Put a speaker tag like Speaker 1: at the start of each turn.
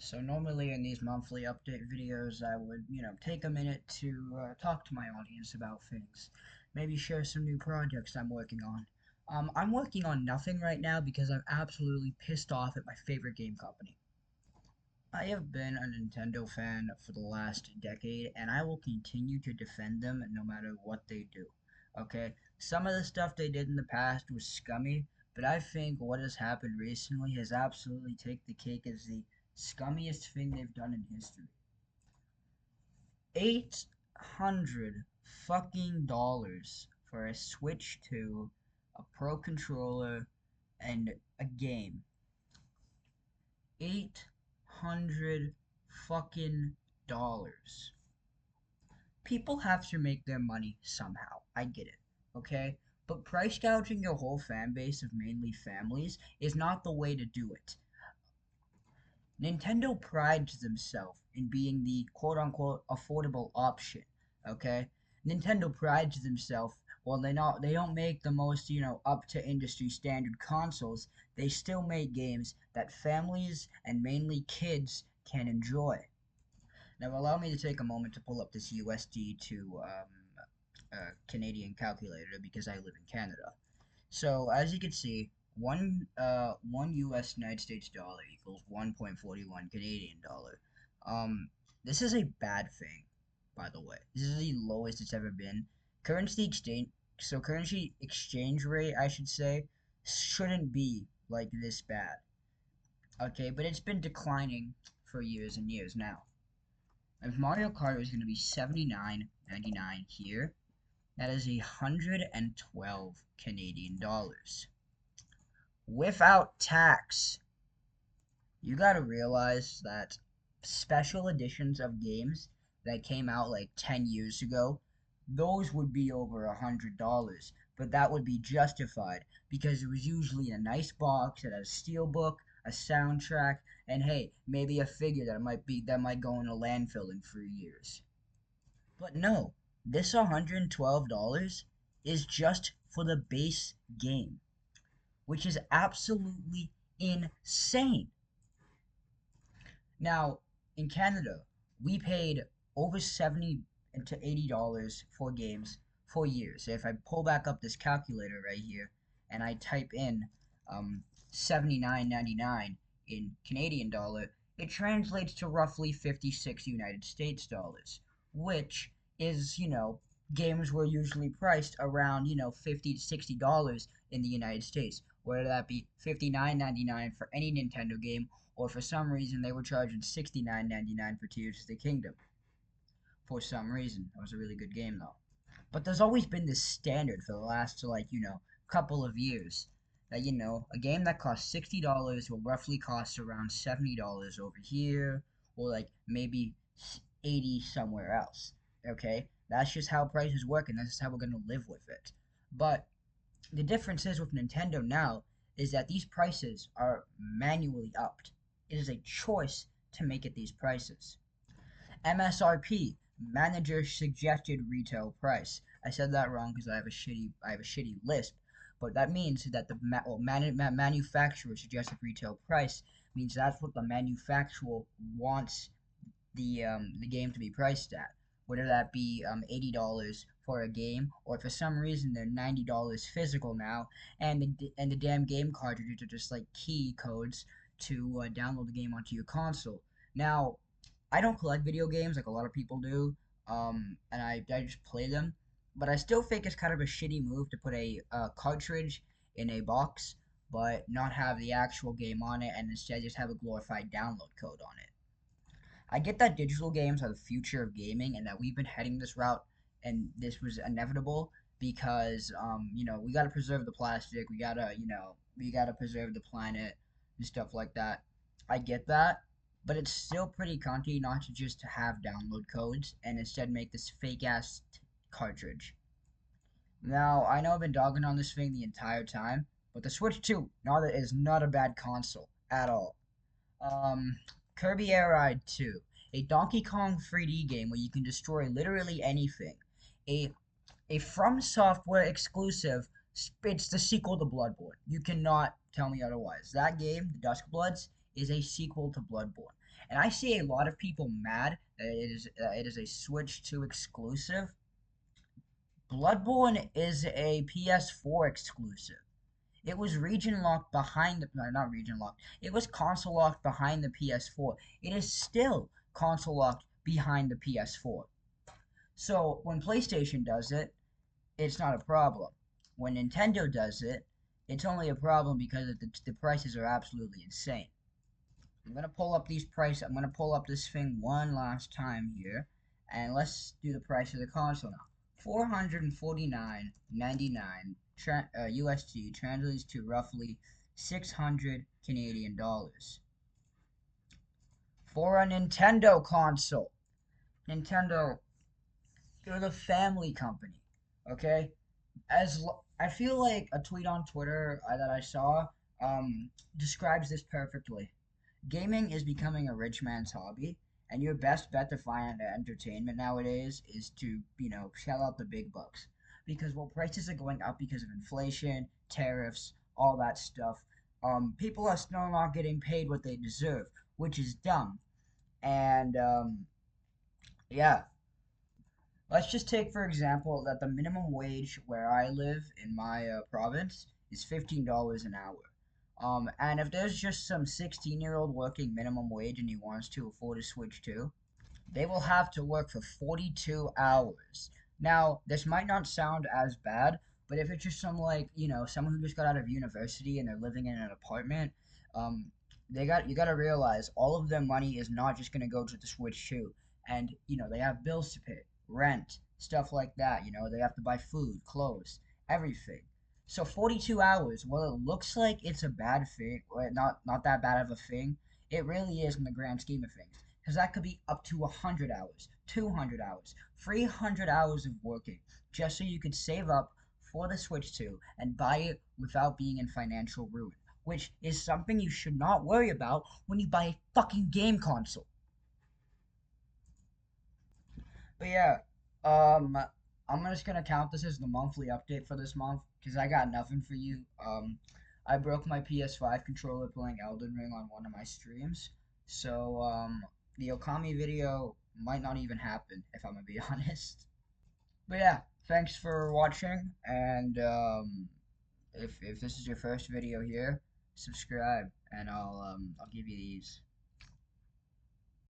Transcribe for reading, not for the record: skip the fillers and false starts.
Speaker 1: So normally in these monthly update videos, I would, take a minute to talk to my audience about things. Maybe share some new projects I'm working on. I'm working on nothing right now because I'm absolutely pissed off at my favorite game company. I have been a Nintendo fan for the last decade, and I will continue to defend them no matter what they do. Okay? Some of the stuff they did in the past was scummy, but I think what has happened recently has absolutely taken the cake as the scummiest thing they've done in history. 800 fucking dollars for a Switch 2, a Pro controller, and a game. 800 fucking dollars. People have to make their money somehow. I get it, okay? But price gouging your whole fan base of mainly families is not the way to do it. Nintendo prides themselves in being the quote unquote affordable option, okay? Nintendo prides themselves while they don't make the most, up to industry standard consoles, they still make games that families and mainly kids can enjoy. Now allow me to take a moment to pull up this USD to Canadian calculator because I live in Canada. So as you can see, one US United States dollar equals 1.41 Canadian dollar. This is a bad thing, by the way. This is the lowest it's ever been. Currency exchange rate, I should say, shouldn't be like this bad. Okay, but it's been declining for years and years now. If Mario Kart is going to be 79.99 here, that is 112 Canadian dollars. Without tax. You gotta realize that special editions of games that came out like 10 years ago, those would be over $100, but that would be justified because it was usually in a nice box that had a steelbook, a soundtrack, and hey, maybe a figure that might go in a landfill in 3 years. But no, this $112 is just for the base game, which is absolutely insane. Now, in Canada, we paid over 70 to $80 for games for years. So if I pull back up this calculator right here and I type in 79.99 in Canadian dollar, it translates to roughly 56 United States dollars, which is, games were usually priced around, 50 to $60 in the United States, whether that be 59.99 for any Nintendo game, or for some reason they were charging 69.99 for Tears of the Kingdom. For some reason, that was a really good game though. But there's always been this standard for the last couple of years that a game that costs $60 will roughly cost around $70 over here, or like maybe 80 somewhere else. Okay, that's just how prices work, and that's just how we're gonna live with it. But the difference is with Nintendo now is that these prices are manually upped. It is a choice to make it these prices. MSRP, manager suggested retail price. I said that wrong because I have a shitty lisp, but that means that the manufacturer suggested retail price means that's what the manufacturer wants the game to be priced at, whether that be $80 for a game, or for some reason they're $90 physical now, and the damn game cartridges are just like key codes to download the game onto your console. Now, I don't collect video games like a lot of people do, and I just play them, but I still think it's kind of a shitty move to put a cartridge in a box, but not have the actual game on it, and instead just have a glorified download code on it. I get that digital games are the future of gaming and that we've been heading this route and this was inevitable because we got to preserve the plastic, we got to preserve the planet and stuff like that. I get that, but it's still pretty cunty not to just have download codes and instead make this fake ass cartridge. Now, I know I've been dogging on this thing the entire time, but the Switch 2 is not a bad console at all. Um, Kirby Air Ride 2, a Donkey Kong 3D game where you can destroy literally anything. A a From Software exclusive. It's the sequel to Bloodborne. You cannot tell me otherwise. That game, The Dusk Bloods, is a sequel to Bloodborne. And I see a lot of people mad that it is a Switch 2 exclusive. Bloodborne is a PS4 exclusive. It was region locked behind the, no, not region locked. It was console locked behind the PS4. It is still console locked behind the PS4. So when PlayStation does it, it's not a problem. When Nintendo does it, it's only a problem because the prices are absolutely insane. I'm gonna pull up these prices. I'm gonna pull up this thing one last time here, and let's do the price of the console now. 449.99 USD translates to roughly 600 Canadian dollars for a Nintendo console. Nintendo, you're the family company, okay? I feel like a tweet on Twitter that I saw describes this perfectly. Gaming is becoming a rich man's hobby, and your best bet to find entertainment nowadays is to, shell out the big bucks. Because while prices are going up because of inflation, tariffs, all that stuff, people are still not getting paid what they deserve, which is dumb. And yeah, let's just take for example that the minimum wage where I live in my province is $15 an hour. And if there's just some 16-year-old working minimum wage and he wants to afford a Switch 2, they will have to work for 42 hours. Now, this might not sound as bad, but if it's just someone who just got out of university and they're living in an apartment, um, you got to realize all of their money is not just going to go to the Switch 2. And, they have bills to pay, rent, stuff like that. They have to buy food, clothes, everything. So 42 hours, well, it looks like it's a bad thing, or not that bad of a thing. It really is in the grand scheme of things. Because that could be up to 100 hours, 200 hours, 300 hours of working just so you could save up for the Switch 2 and buy it without being in financial ruin, which is something you should not worry about when you buy a fucking game console. But yeah, um, I'm just gonna count this as the monthly update for this month because I got nothing for you. I broke my PS5 controller playing Elden Ring on one of my streams, so the Okami video might not even happen if I'm gonna be honest. But yeah, thanks for watching, and if this is your first video here, subscribe, and I'll give you these.